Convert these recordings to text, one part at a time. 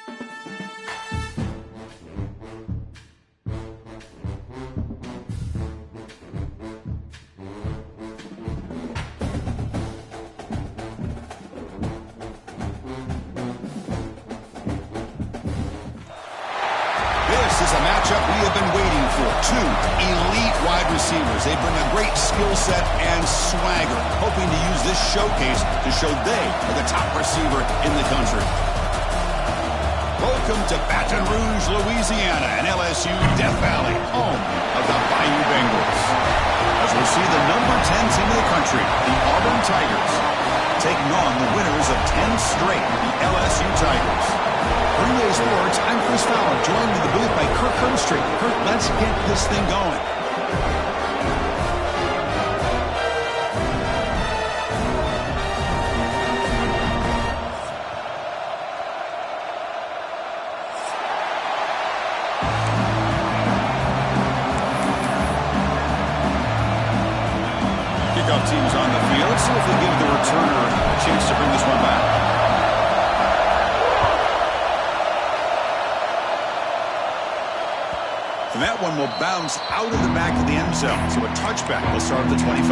This is a matchup we have been waiting for. Two elite wide receivers. They bring a great skill set and swagger, hoping to use this showcase to show they are the top receiver in the country. Welcome to Baton Rouge, Louisiana, and LSU Death Valley, home of the Bayou Bengals. As we'll see the number 10 team in the country, the Auburn Tigers, taking on the winners of 10 straight, the LSU Tigers. Green Bay Sports, I'm Chris Fowler, joined in the booth by Kirk Herbstreit. Kirk, let's get this thing going. Kickoff team's on the field. Let's see if they give the returner a chance to bring this one back. And that one will bounce out of the back of the end zone. So a touchback will start at the 25.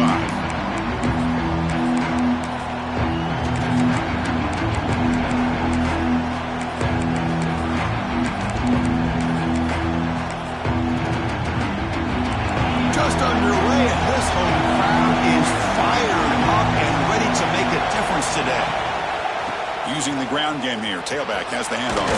Just underway, and this home crowd is fired up and ready to make a difference today. Using the ground game here. Tailback has the handoff.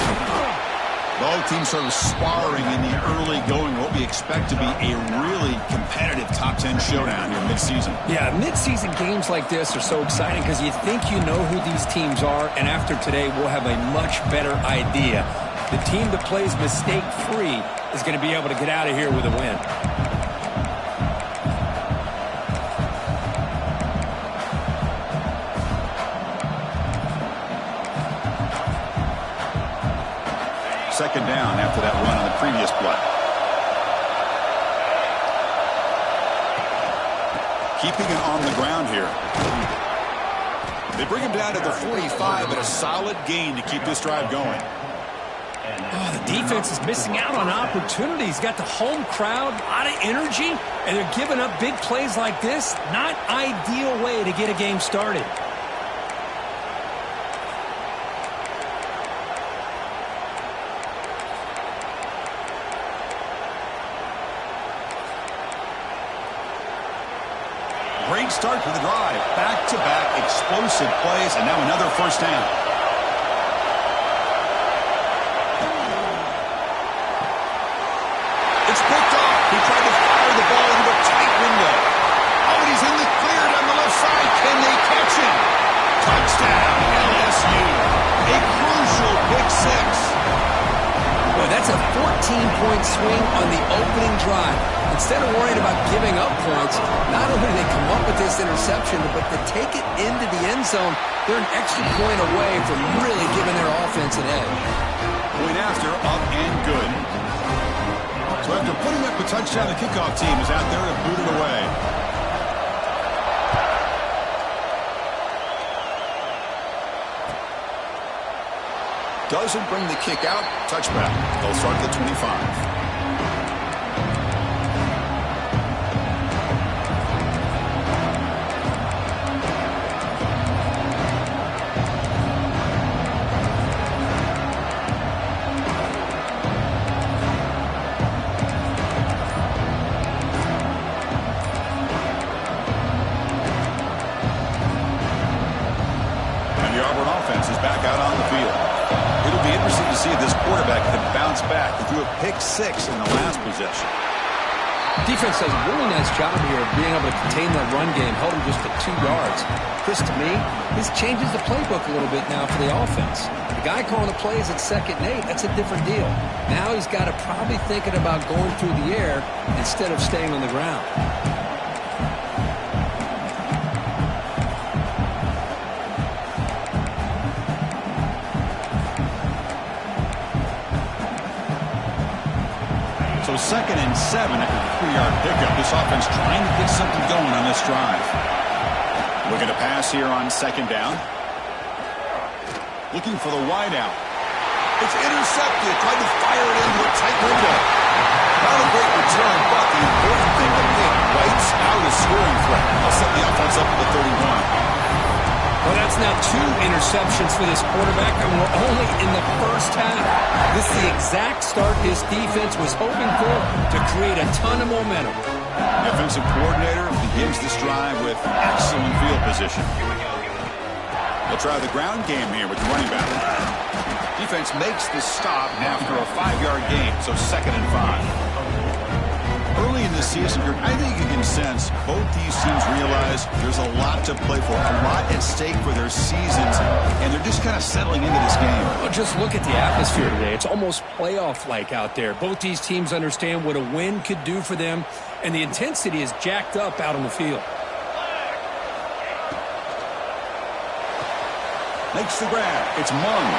Both teams sort of sparring in the early going, what we expect to be a really competitive top 10 showdown here mid-season. Yeah, mid-season games like this are so exciting because you think you know who these teams are, and after today we'll have a much better idea. The team that plays mistake-free is going to be able to get out of here with a win. Second down after that run on the previous play. Keeping it on the ground here. They bring him down to the 45, but a solid gain to keep this drive going. Oh, the defense is missing out on opportunities. Got the home crowd, a lot of energy, and they're giving up big plays like this. Not ideal way to get a game started. Great start to the drive. Back-to-back explosive plays, and now another first down. It's picked off. He tried to fire the ball into a tight window. Oh, and he's in the clear down the left side. Can they catch him? Touchdown, LSU. A crucial pick six. Boy, that's a 14-point swing on the opening drive. Instead of worrying about giving up points, not only do they come up with this interception, but to take it into the end zone, they're an extra point away from really giving their offense an edge. Point after, up and good. So after putting up a touchdown, the kickoff team is out there to boot it away. Doesn't bring the kick out. Touchback. They'll start at the 25. See if this quarterback can bounce back. He threw a pick six in the last possession. Defense does a really nice job here of being able to contain that run game, held him just at 2 yards. Chris, to me, this changes the playbook a little bit now for the offense. The guy calling the plays at 2nd and 8, that's a different deal. Now he's got to probably thinking about going through the air instead of staying on the ground. So 2nd and 7 after the 3-yard pickup. This offense trying to get something going on this drive. Looking to pass here on 2nd down. Looking for the wide out. It's intercepted. Tried to fire it into a tight window. Not a great return, but the important thing to pick wipes out a scoring threat. They'll set the offense up at the 31. Well, that's now 2 interceptions for this quarterback, and we're only in the first half. This is the exact start his defense was hoping for to create a ton of momentum. The offensive coordinator begins this drive with excellent field position. They'll try the ground game here with the running back. Defense makes the stop after a 5-yard gain, so 2nd and 5. Early in the season, I think you can sense both these teams realize there's a lot to play for, a lot at stake for their seasons, and they're just kind of settling into this game. Well, just look at the atmosphere today. It's almost playoff-like out there. Both these teams understand what a win could do for them, and the intensity is jacked up out on the field. Makes the grab. It's Mung.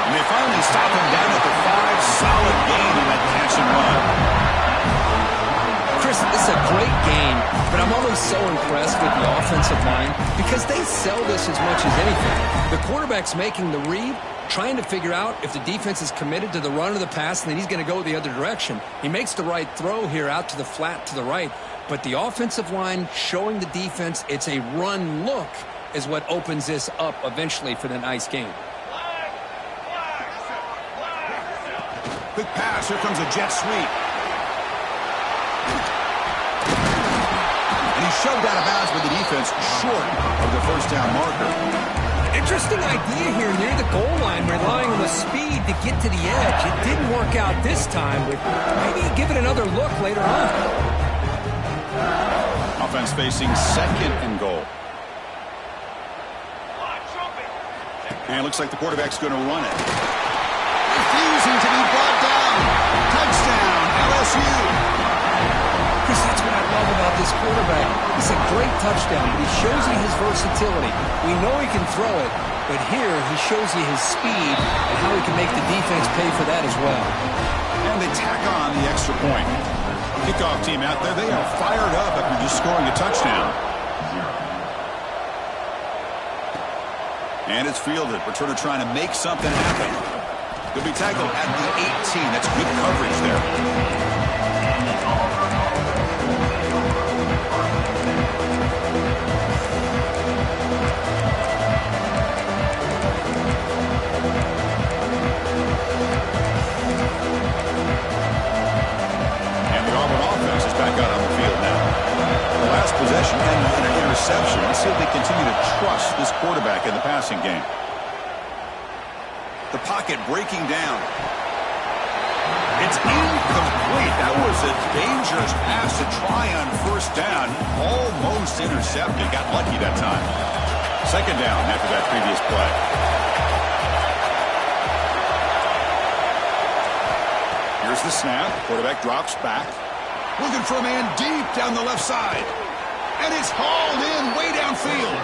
And they finally stop him down at the 5. Solid gain on that catch and run. Chris, this is a great game, but I'm always so impressed with the offensive line because they sell this as much as anything. The quarterback's making the read, trying to figure out if the defense is committed to the run or the pass, and then he's going to go the other direction. He makes the right throw here out to the flat to the right, but the offensive line showing the defense it's a run look is what opens this up eventually for the nice game. Quick pass. Here comes a jet sweep. And he's shoved out of bounds with the defense short of the first down marker. Interesting idea here near the goal line, relying on the speed to get to the edge. It didn't work out this time, but maybe give it another look later on. Offense facing 2nd and goal. And it looks like the quarterback's going to run it. Refusing to be brought down. Touchdown, LSU. Chris, that's what I love about this quarterback. It's a great touchdown, but he shows you his versatility. We know he can throw it, but here he shows you his speed and how he can make the defense pay for that as well. And they tack on the extra point. Kickoff team out there, they are fired up after just scoring a touchdown. And it's fielded. Returner trying to make something happen. Could be tackled at the 18. That's good coverage there. Possession and an interception. Let's see if they continue to trust this quarterback in the passing game. The pocket breaking down. It's incomplete. That was a dangerous pass to try on first down. Almost intercepted. Got lucky that time. 2nd down after that previous play. Here's the snap. Quarterback drops back. Looking for a man deep down the left side. And it's hauled in way downfield.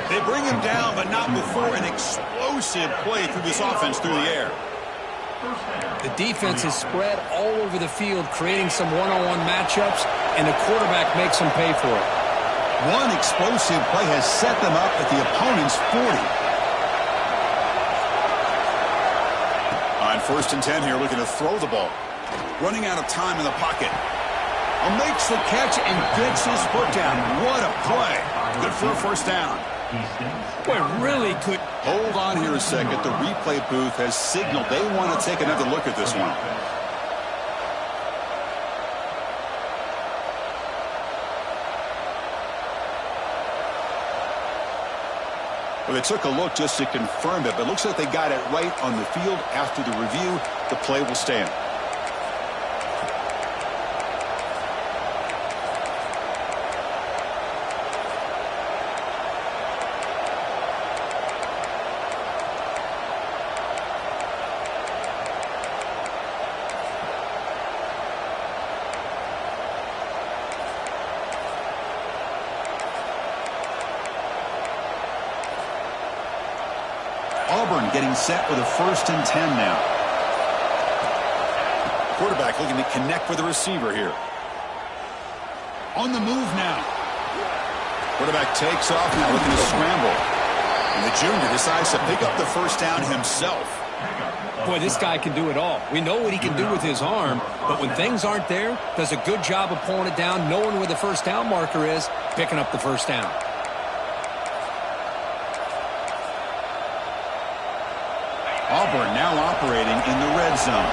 They bring him down, but not before an explosive play through this offense through the air. The defense is spread all over the field, creating some one-on-one matchups, and the quarterback makes them pay for it. One explosive play has set them up at the opponent's 40. On 1st and 10 here, looking to throw the ball. Running out of time in the pocket. Makes the catch and gets his foot down. What a play. Good for a first down. Boy, really good. Hold on here a second. The replay booth has signaled they want to take another look at this one. Well, they took a look just to confirm it, but it looks like they got it right on the field. After the review, the play will stand. Auburn getting set with a 1st and 10 now. Quarterback looking to connect with the receiver here. On the move now. Quarterback takes off now, looking to scramble. And the junior decides to pick up the first down himself. Boy, this guy can do it all. We know what he can do with his arm, but when things aren't there, does a good job of pulling it down, knowing where the first down marker is, picking up the first down. Auburn now operating in the red zone.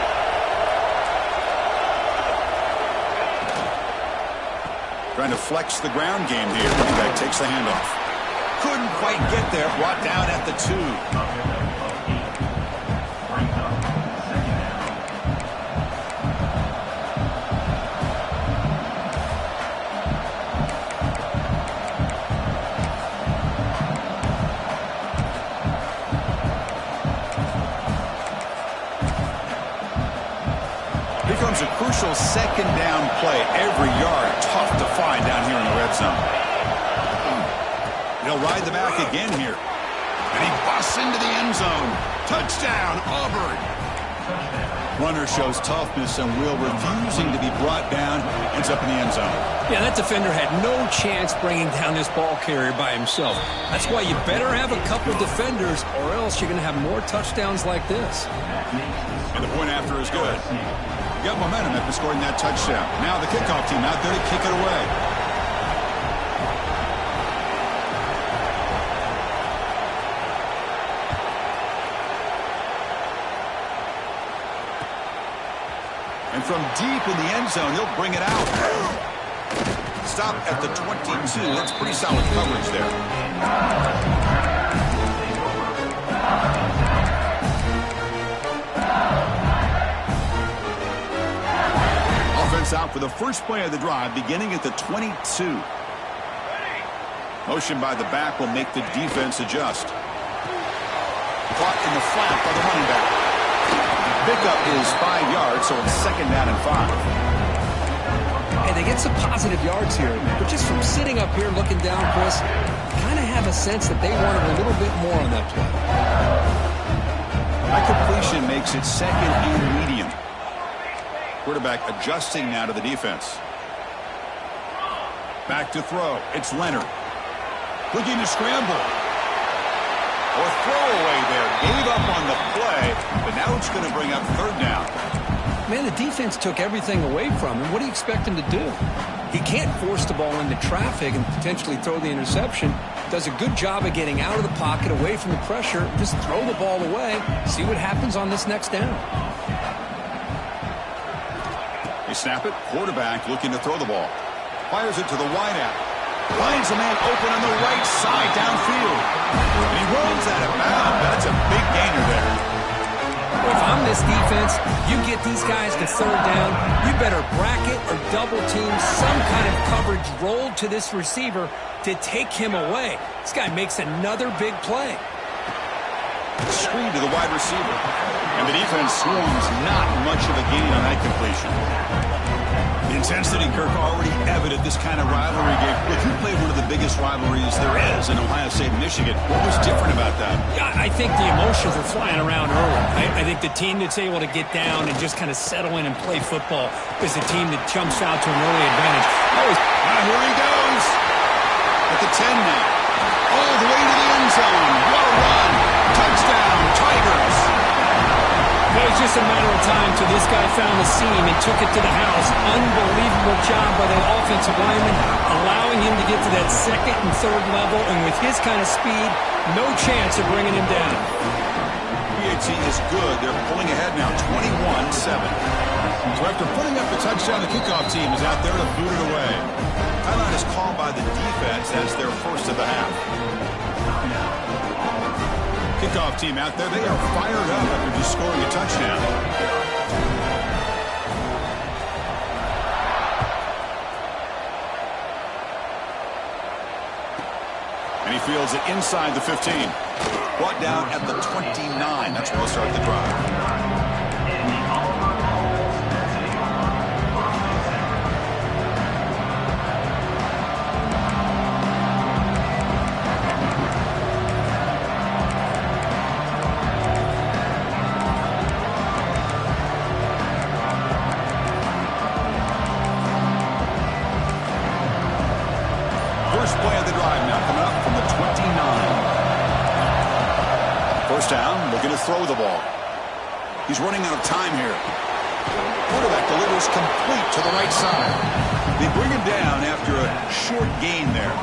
Trying to flex the ground game here. Running back takes the handoff. Couldn't quite get there. Brought down at the 2. A crucial second down play. Every yard tough to find down here in the red zone. He'll ride the back again here. And he busts into the end zone. Touchdown, Auburn. Runner shows toughness and will, refusing to be brought down. Ends up in the end zone. Yeah, that defender had no chance bringing down this ball carrier by himself. That's why you better have a couple defenders, or else you're going to have more touchdowns like this. And the point after is good. Got momentum after scoring that touchdown. Now the kickoff team out there to kick it away. And from deep in the end zone, he'll bring it out. Stop at the 22. That's pretty solid coverage there. Out for the first play of the drive, beginning at the 22. Motion by the back will make the defense adjust. Caught in the flat by the running back. Pickup is 5 yards, so it's second down and 5. Hey, they get some positive yards here, but just from sitting up here looking down, Chris, kind of have a sense that they wanted a little bit more on that play. That completion makes it second and medium. Quarterback adjusting now to the defense. Back to throw. It's Leonard. Looking to scramble. Or throwaway there. Gave up on the play, but now it's going to bring up third down. Man, the defense took everything away from him. What do you expect him to do? He can't force the ball into traffic and potentially throw the interception. Does a good job of getting out of the pocket, away from the pressure. Just throw the ball away. See what happens on this next down. They snap it. Quarterback looking to throw the ball. Fires it to the wideout. Finds a man open on the right side downfield. And he rolls out of bounds. That's a big gainer there. If I'm this defense, you get these guys to third down, you better bracket or double team some kind of coverage rolled to this receiver to take him away. This guy makes another big play. Screen to the wide receiver. And the defense swarms not much of a gain on that completion. The intensity, Kirk, already evident this kind of rivalry game. Look, you played one of the biggest rivalries there is in Ohio State and Michigan. What was different about that? Yeah, I think the emotions are flying around early. I think the team that's able to get down and just kind of settle in and play football is the team that jumps out to an early advantage. Here he goes. At the 10 now. All the way to the end zone. What a run. Touchdown, Tigers. It was just a matter of time till this guy found the seam and took it to the house. Unbelievable job by the offensive lineman, allowing him to get to that second and third level, and with his kind of speed, no chance of bringing him down. PAT is good. They're pulling ahead now, 21-7. So after putting up the touchdown, the kickoff team is out there to boot it away. Timeout is called by the defense as their first of the half. Kickoff team out there, they are fired up after just scoring a touchdown. And he fields it inside the 15. Brought down at the 29. That's where they'll start the drive. First play of the drive now coming up from the 29. First down, looking to throw the ball. He's running out of time here. Quarterback delivers complete to the right side. They bring him down after a short gain there.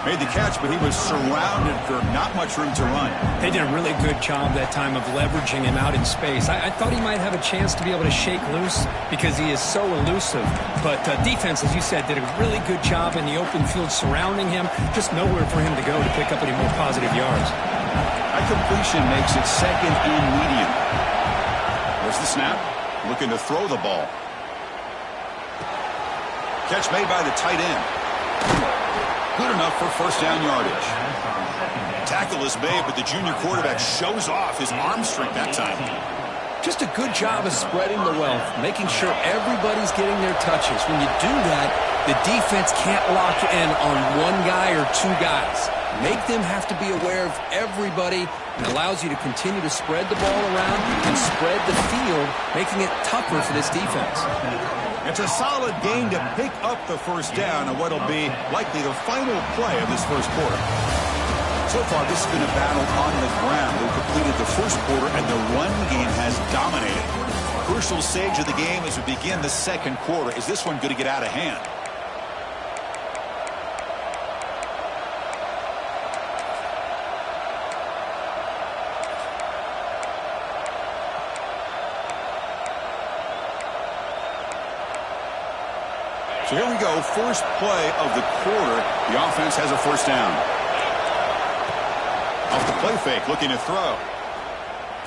Made the catch, but he was surrounded for not much room to run. They did a really good job that time of leveraging him out in space. I thought he might have a chance to be able to shake loose because he is so elusive. But defense, as you said, did a really good job in the open field surrounding him. Just nowhere for him to go to pick up any more positive yards. That completion makes it second and medium. There's the snap. Looking to throw the ball. Catch made by the tight end. Good enough for first down yardage. Tackle is made, but the junior quarterback shows off his arm strength that time. Just a good job of spreading the wealth, making sure everybody's getting their touches. When you do that, the defense can't lock in on one guy or two guys. Make them have to be aware of everybody, and allows you to continue to spread the ball around and spread the field, making it tougher for this defense. It's a solid gain to pick up the first down on what will be likely the final play of this first quarter. So far, this has been a battle on the ground. They completed the first quarter, and the run game has dominated. Crucial stage of the game as we begin the second quarter. Is this one going to get out of hand? So here we go, first play of the quarter. The offense has a first down. Off the play fake, looking to throw.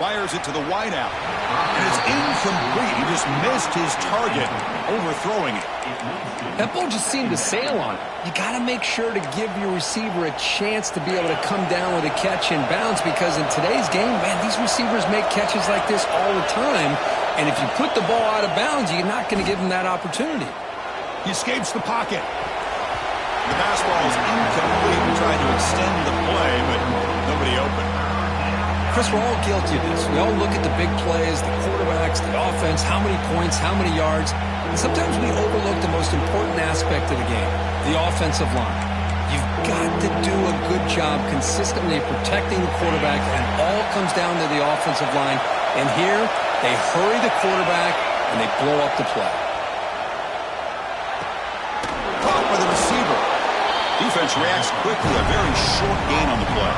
Fires it to the wideout. And it's incomplete. He just missed his target, overthrowing it. That ball just seemed to sail on it. You got to make sure to give your receiver a chance to be able to come down with a catch and bounce, because in today's game, man, these receivers make catches like this all the time. And if you put the ball out of bounds, you're not going to give them that opportunity. He escapes the pocket. The pass ball is incomplete. We tried to extend the play, but nobody open. Chris, we're all guilty of this. We all look at the big plays, the quarterbacks, the offense, how many points, how many yards. And sometimes we overlook the most important aspect of the game, the offensive line. You've got to do a good job consistently protecting the quarterback, and all comes down to the offensive line. And here, they hurry the quarterback, and they blow up the play. Caught by the receiver. Defense reacts quickly. A very short gain on the play.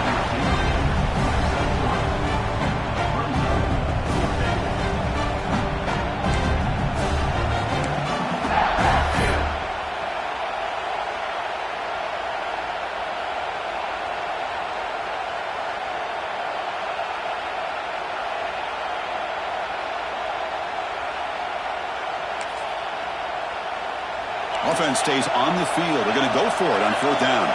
Offense stays on the field. They're going to go for it on fourth down.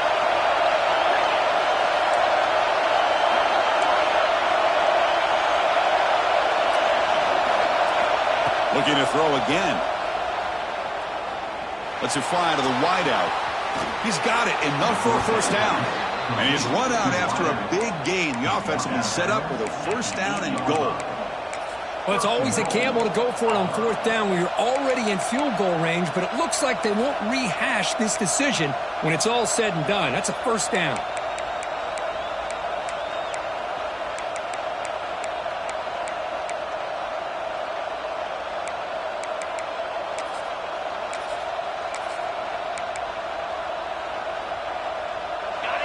Looking to throw again. Lets it fly to the wideout. He's got it. Enough for a first down. And he's run out after a big gain. The offense has been set up with a first down and goal. Well, it's always a gamble to go for it on fourth down when you're already in field goal range, but it looks like they won't rehash this decision when it's all said and done. That's a first down.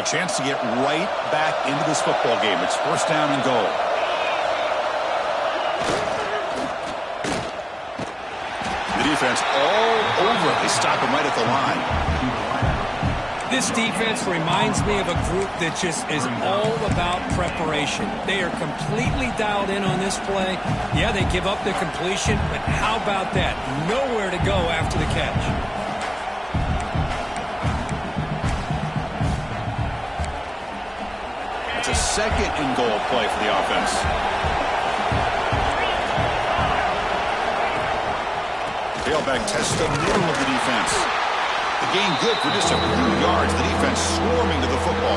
A chance to get right back into this football game. It's first down and goal. Defense all over. They stop him right at the line. This defense reminds me of a group that just is all about preparation. They are completely dialed in on this play. Yeah, they give up the completion, but how about that? Nowhere to go after the catch. It's a second and goal play for the offense. Tailback tests the middle of the defense. The gain good for just a few yards. The defense swarming to the football.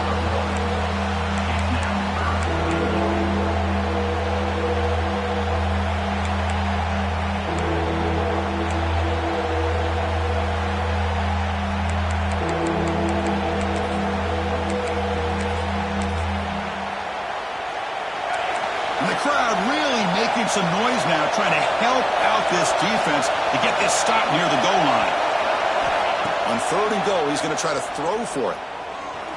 making some noise now, trying to help out this defense to get this stop near the goal line. On 3rd and goal, he's going to try to throw for it.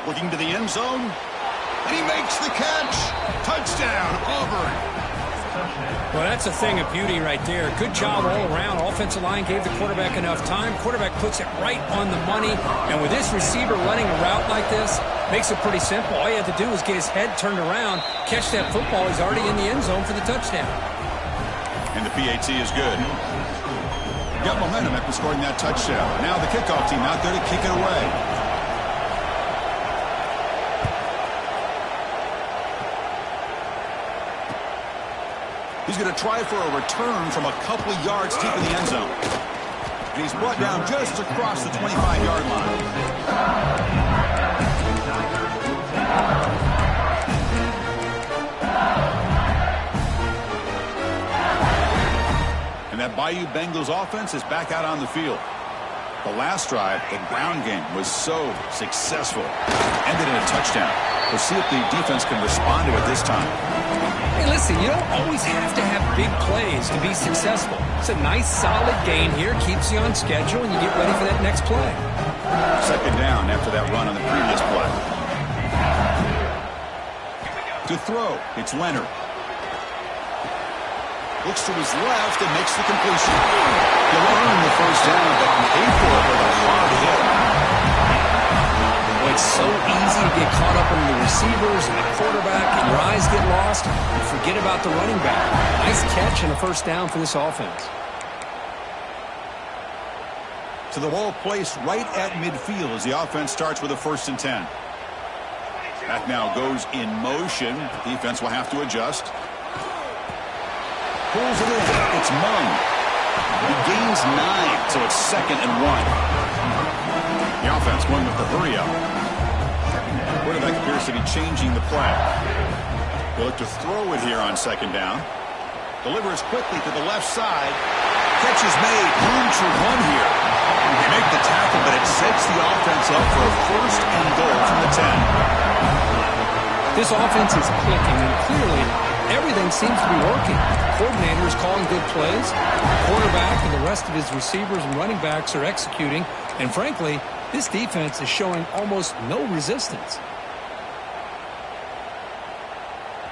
Looking to the end zone, and he makes the catch. Touchdown, Auburn. Well, that's a thing of beauty right there. Good job all around. Offensive line gave the quarterback enough time. Quarterback puts it right on the money. And with this receiver running a route like this, makes it pretty simple. All you have to do is get his head turned around, catch that football. He's already in the end zone for the touchdown. And the PAT is good. Got momentum after scoring that touchdown. Now the kickoff team out there to kick it away. He's going to try for a return from a couple of yards deep in the end zone. And he's brought down just across the 25-yard line. And that Bayou Bengals offense is back out on the field. The last drive, the ground game, was so successful. Ended in a touchdown. We'll see if the defense can respond to it this time. Hey, listen, you don't always have to have big plays to be successful. It's a nice, solid gain here. Keeps you on schedule, and you get ready for that next play. 2nd down after that run on the previous play. To throw, it's Leonard. Looks to his left and makes the completion. He'll earn the 1st down, but can pay for it with a hard hit. Well, it's so easy to get caught up in the receivers and the quarterback, and your eyes get lost. You forget about the running back. Nice catch and a 1st down for this offense. To the ball placed right at midfield as the offense starts with a 1st and 10. Back now goes in motion. Defense will have to adjust. Pulls it in. It's Mung. He gains 9, so it's 2nd and 1. The offense going with the hurry up. Quarterback appears to be changing the play. They'll look to throw it here on 2nd down. Delivers quickly to the left side. Catch is made. Room to run here. They make the tackle, but it sets the offense up for a 1st and goal from the 10. This offense is clicking, and clearly everything seems to be working. The coordinator is calling good plays. The quarterback and the rest of his receivers and running backs are executing. And frankly, this defense is showing almost no resistance.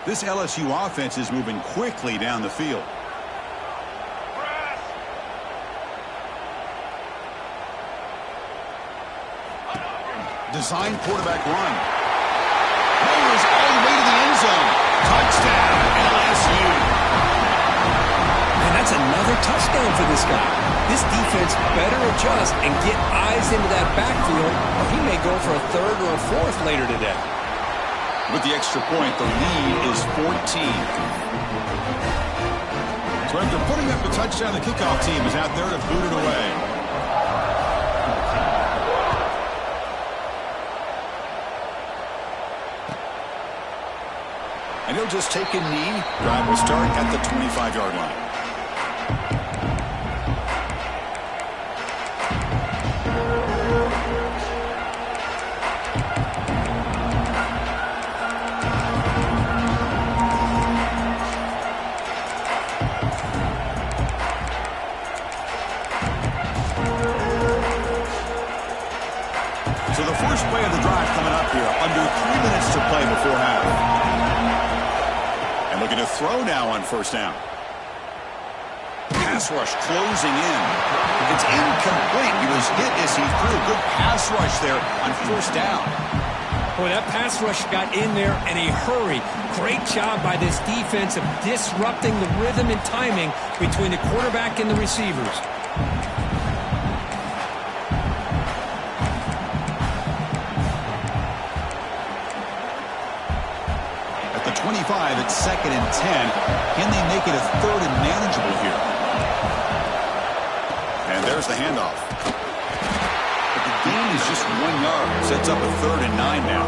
This LSU offense is moving quickly down the field. Design quarterback run. Powers all the way to the end zone. Touchdown, LSU. And that's another touchdown for this guy. This defense better adjust and get eyes into that backfield, or he may go for a 3rd or a 4th later today. With the extra point, the lead is 14. So after putting up the touchdown, the kickoff team is out there to boot it away. And he'll just take a knee. Drive will start at the 25-yard line. So the first play of the drive coming up here. Under 3 minutes to play before half. Looking to throw now on 1st down. Pass rush closing in. It's incomplete. He was hit as he threw a good pass rush there on 1st down. Boy, that pass rush got in there in a hurry. Great job by this defense of disrupting the rhythm and timing between the quarterback and the receivers. At the 25, it's 2nd and 10. Can they make it a 3rd and manageable here? And there's the handoff. But the gain is just 1 yard. Sets up a 3rd and 9 now.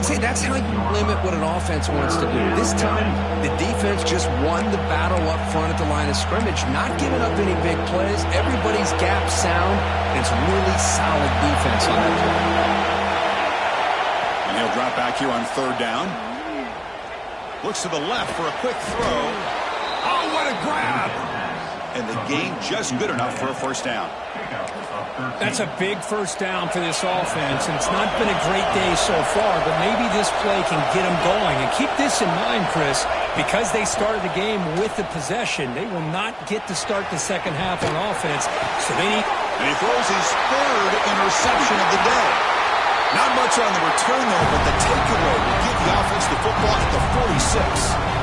See, that's how you limit what an offense wants to do. This time, the defense just won the battle up front at the line of scrimmage, not giving up any big plays. Everybody's gap sound. It's really solid defense on that play. And he'll drop back here on 3rd down. Looks to the left for a quick throw. Oh, what a grab! And the gain just good enough for a first down. That's a big first down for this offense, and it's not been a great day so far, but maybe this play can get them going. And keep this in mind, Chris, because they started the game with the possession, they will not get to start the second half on offense, so they need... And he throws his third interception of the day. Not much on the return, though, but the takeaway will give the offense the football at the 46.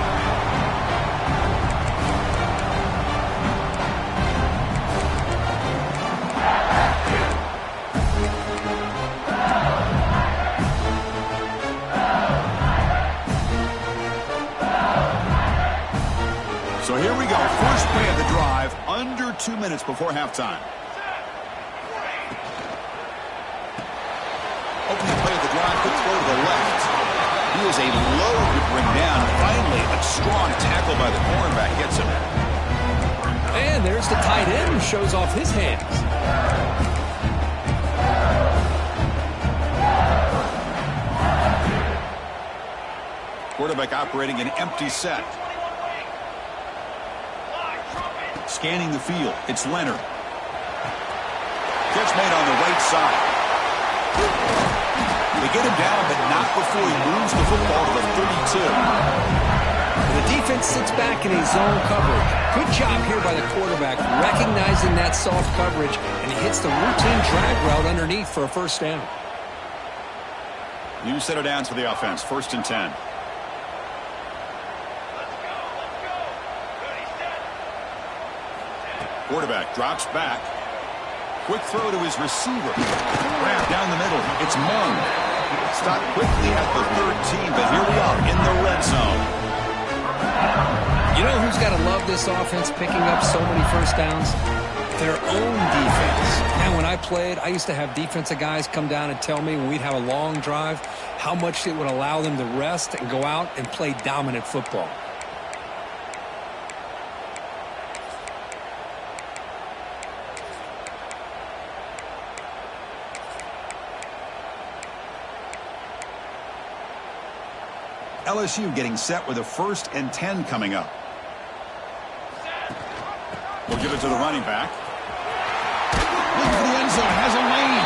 So here we go, first play of the drive, under 2 minutes before halftime. Opening play of the drive, quick throw to the left. He is a load to bring down. Finally, a strong tackle by the cornerback gets him. And there's the tight end who shows off his hands. Quarterback operating an empty set. Scanning the field, it's Leonard. Catch made on the right side. They get him down, but not before he moves the football to the 32. The defense sits back in a zone coverage. Good job here by the quarterback, recognizing that soft coverage, and he hits the routine drag route underneath for a first down. New set of downs for the offense, 1st and 10. Quarterback drops back. Quick throw to his receiver. Wrap down the middle. It's Mung. Stopped quickly at the 13, but here we are in the red zone. You know who's got to love this offense picking up so many first downs? Their own defense. And when I played, I used to have defensive guys come down and tell me when we'd have a long drive how much it would allow them to rest and go out and play dominant football. LSU getting set with a 1st and 10 coming up. We'll give it to the running back. Looking for the end zone, has a lane.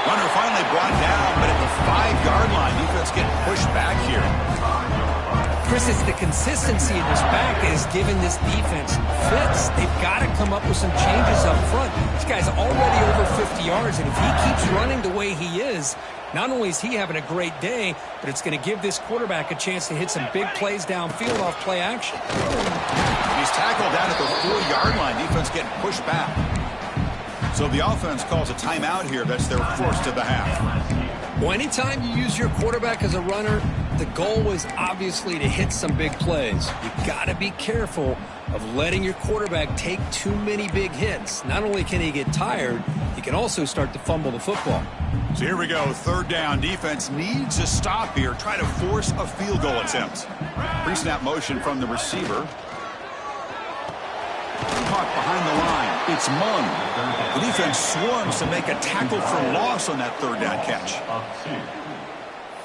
Runner finally brought down, but at the 5-yard line, defense getting pushed back here. Chris, it's the consistency in this back that is giving this defense fits. They've got to come up with some changes up front. This guy's already over 50 yards, and if he keeps running the way he is, not only is he having a great day, but it's going to give this quarterback a chance to hit some big plays downfield off play action. He's tackled down at the 4-yard line. Defense getting pushed back. So the offense calls a timeout here. That's their first of the half. Well, anytime you use your quarterback as a runner, the goal is obviously to hit some big plays. You got to be careful of letting your quarterback take too many big hits. Not only can he get tired, he can also start to fumble the football. So here we go, 3rd down. Defense needs a stop here. Try to force a field goal attempt. Pre-snap motion from the receiver. Caught behind the line. It's Mung. The defense swarms to make a tackle for loss on that 3rd down catch.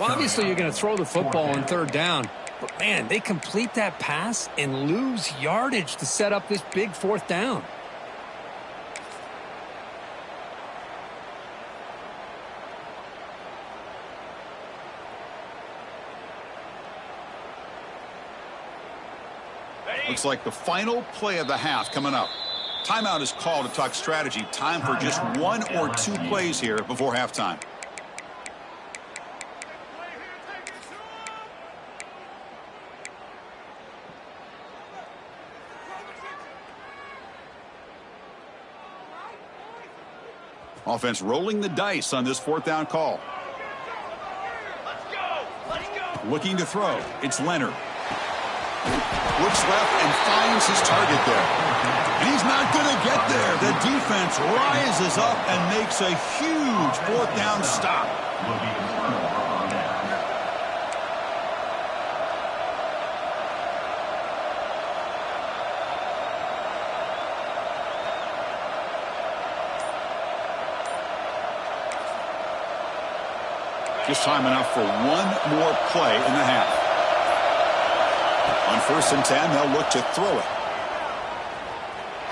Well, obviously you're going to throw the football on 3rd down. But, man, they complete that pass and lose yardage to set up this big 4th down. Looks like the final play of the half coming up. Timeout is called to talk strategy. Time for just 1 or 2 plays here before halftime. Offense rolling the dice on this 4th down call. Let's go. Looking to throw. It's Leonard. Looks left and finds his target there. And he's not going to get there. The defense rises up and makes a huge 4th down stop. Just time enough for 1 more play in the half. On 1st and 10, they'll look to throw it.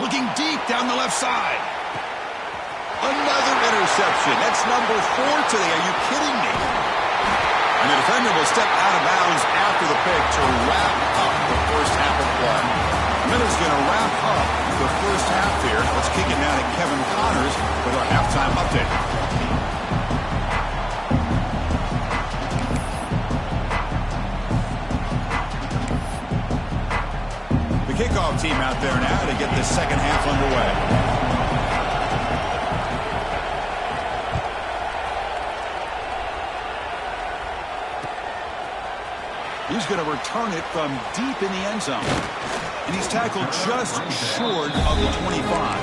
Looking deep down the left side. Another interception. That's number 4 today. Are you kidding me? And the defender will step out of bounds after the pick to wrap up the first half of play. Miller's going to wrap up the first half here. Let's kick it now to Kevin Connors with our halftime update. The kickoff team out there now to get the second half underway. He's going to return it from deep in the end zone. And he's tackled just short of the 25.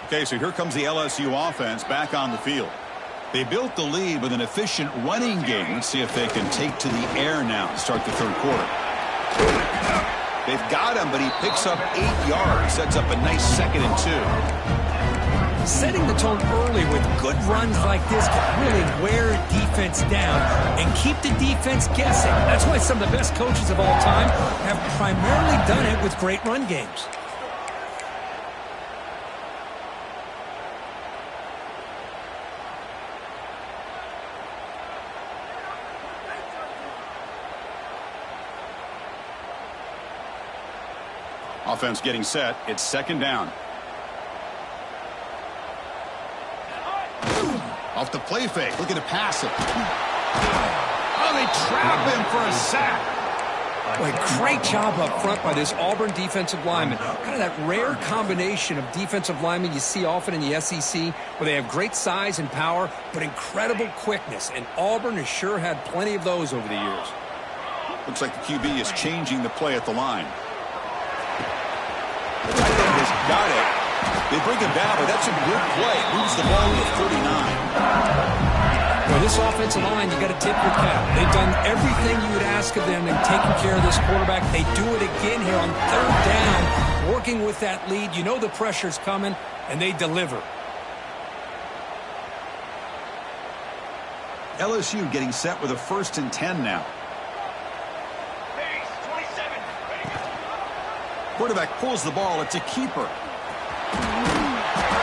Okay, so here comes the LSU offense back on the field. They built the lead with an efficient running game. Let's see if they can take to the air now to start the third quarter. They've got him, but he picks up 8 yards. Sets up a nice 2nd and 2. Setting the tone early with good runs like this can really wear a defense down and keep the defense guessing. That's why some of the best coaches of all time have primarily done it with great run games. Offense getting set. It's 2nd down. Off the play fake. Looking to pass it. Oh, they trap him for a sack. Boy, great job up front by this Auburn defensive lineman. Kind of that rare combination of defensive linemen you see often in the SEC, where they have great size and power, but incredible quickness. And Auburn has sure had plenty of those over the years. Looks like the QB is changing the play at the line. The tight end has got it. They bring him down, but that's a good play. Moves the ball to 49. Well, this offensive line, you got to tip your cap. They've done everything you would ask of them in taking care of this quarterback. They do it again here on 3rd down, working with that lead. You know the pressure's coming, and they deliver. LSU getting set with a 1st and 10 now. Quarterback pulls the ball. It's a keeper.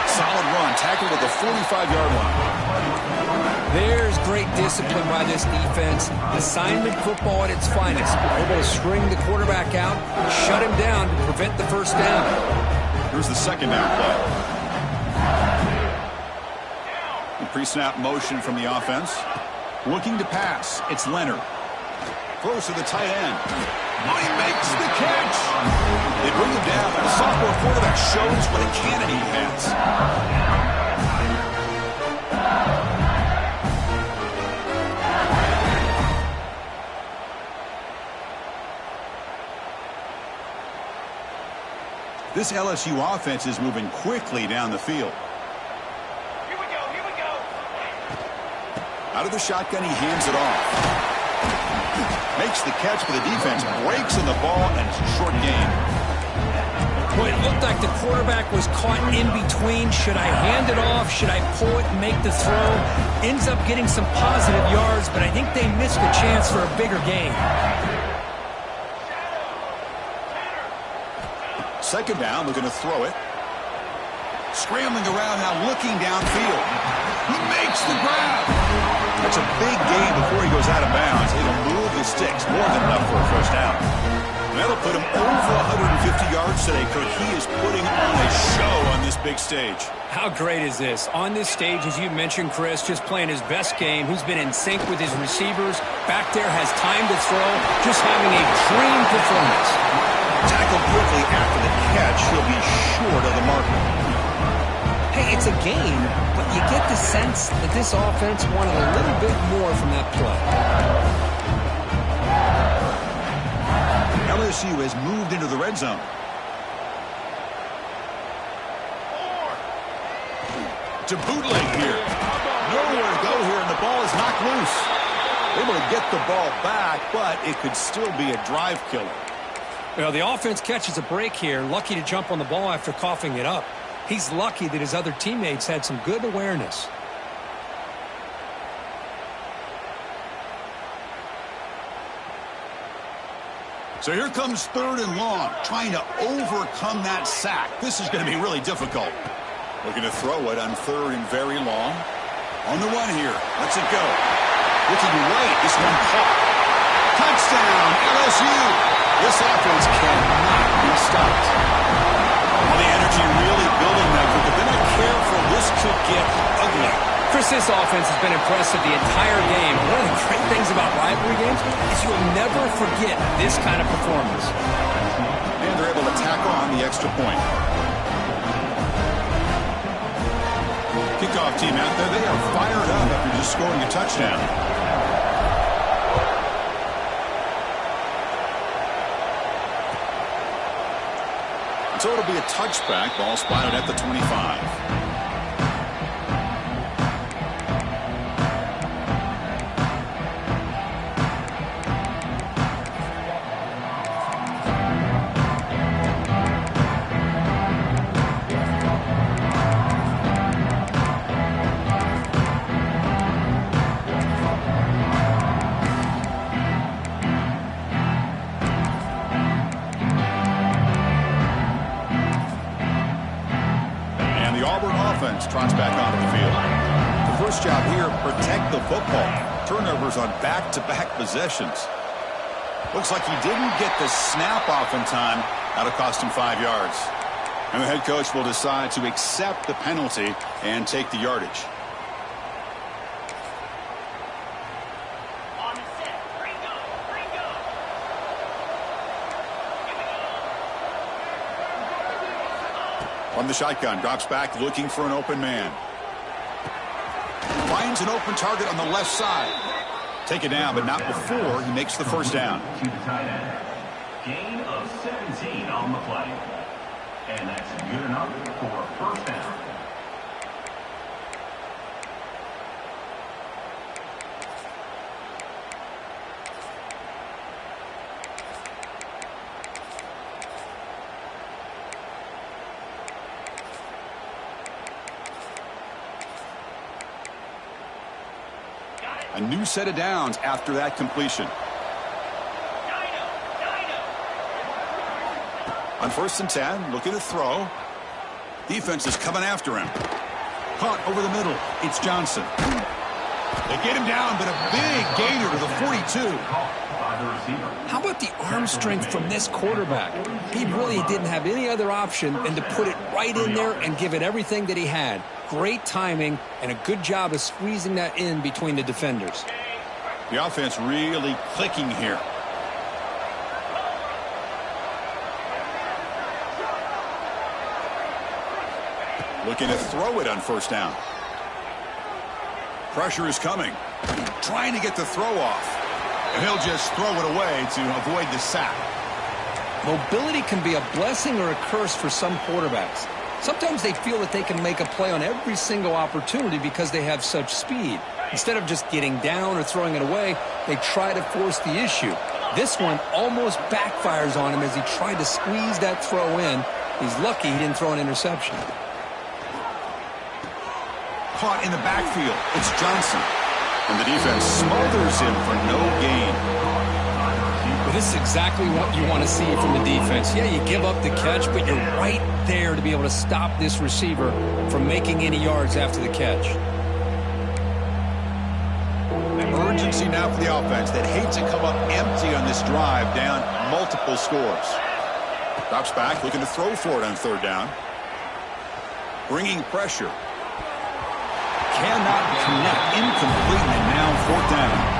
Solid run. Tackled at the 45-yard line. There's great discipline by this defense. Assignment football at its finest. Able to string the quarterback out, shut him down to prevent the first down. Here's the 2nd down play. The pre-snap motion from the offense. Looking to pass. It's Leonard. Throws to the tight end. Oh, he makes the catch. They bring him down, and the sophomore quarterback shows what a cannon he has. This LSU offense is moving quickly down the field. Here we go, here we go. Out of the shotgun, he hands it off. Makes the catch, but the defense breaks in the ball, and it's a short game. Boy, it looked like the quarterback was caught in between. Should I hand it off? Should I pull it and make the throw? Ends up getting some positive yards, but I think they missed a chance for a bigger gain. 2nd down, looking to throw it. Scrambling around now, looking downfield. He makes the grab. That's a big gain before he goes out of bounds. It'll move the sticks, more than enough for a first down. That'll put him over 150 yards today, Kirk. He is putting on a show on this big stage. How great is this? On this stage, as you mentioned, Chris, just playing his best game. He's been in sync with his receivers. Back there, has time to throw. Just having a dream performance. Tackled quickly after the catch. He'll be short of the marker. Hey, it's a game, but you get the sense that this offense wanted a little bit more from that play. LSU has moved into the red zone. To bootleg here. Nowhere to go here, and the ball is knocked loose. Able to get the ball back, but it could still be a drive killer. Well, the offense catches a break here. Lucky to jump on the ball after coughing it up. He's lucky that his other teammates had some good awareness. So here comes 3rd and long, trying to overcome that sack. This is going to be really difficult. Looking to throw it on 3rd and very long. On the run here. Lets it go. Looking right. This one caught. Touchdown, LSU. This offense cannot be stopped. Well, the energy really building that group. If they're not careful, this could get ugly. Chris, this offense has been impressive the entire game. One of the great things about rivalry games is you'll never forget this kind of performance. And they're able to tack on the extra point. Kickoff team out there, they are fired up after just scoring a touchdown. So it'll be a touchback. Ball spotted at the 25. Trots back onto the field. The first job here, protect the football. Turnovers on back-to-back possessions. Looks like he didn't get the snap off in time. That'll cost him 5 yards. And the head coach will decide to accept the penalty and take the yardage. On the set. Bring go. Bring go. On the shotgun, drops back, looking for an open man. Finds an open target on the left side. Take it down, but not before he makes the first down. To the tight end. Gain of 17 on the play. And that's good enough for first down. A new set of downs after that completion. On 1st and 10, looking to throw. Defense is coming after him. Caught over the middle. It's Johnson. They get him down, but a big gainer to the 42. How about the arm strength from this quarterback? He really didn't have any other option than to put it right in there and give it everything that he had. Great timing and a good job of squeezing that in between the defenders. The offense really clicking here. Looking to throw it on 1st down. Pressure is coming. Trying to get the throw off. And he'll just throw it away to avoid the sack. Mobility can be a blessing or a curse for some quarterbacks. Sometimes they feel that they can make a play on every single opportunity because they have such speed. Instead of just getting down or throwing it away, they try to force the issue. This one almost backfires on him as he tried to squeeze that throw in. He's lucky he didn't throw an interception. Caught in the backfield. It's Johnson. And the defense smothers him for no gain. Well, this is exactly what you want to see from the defense. Yeah, you give up the catch, but you're right there to be able to stop this receiver from making any yards after the catch. Urgency now for the offense that hates to come up empty on this drive, down multiple scores. Drops back, looking to throw for it on 3rd down. Bringing pressure. Cannot connect, incomplete, and now 4th down.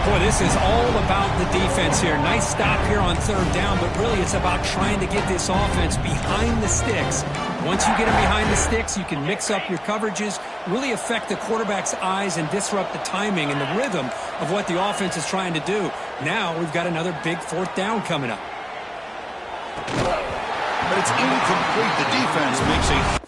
Boy, this is all about the defense here. Nice stop here on 3rd down, but really it's about trying to get this offense behind the sticks. Once you get them behind the sticks, you can mix up your coverages, really affect the quarterback's eyes and disrupt the timing and the rhythm of what the offense is trying to do. Now we've got another big 4th down coming up. But it's incomplete. The defense makes a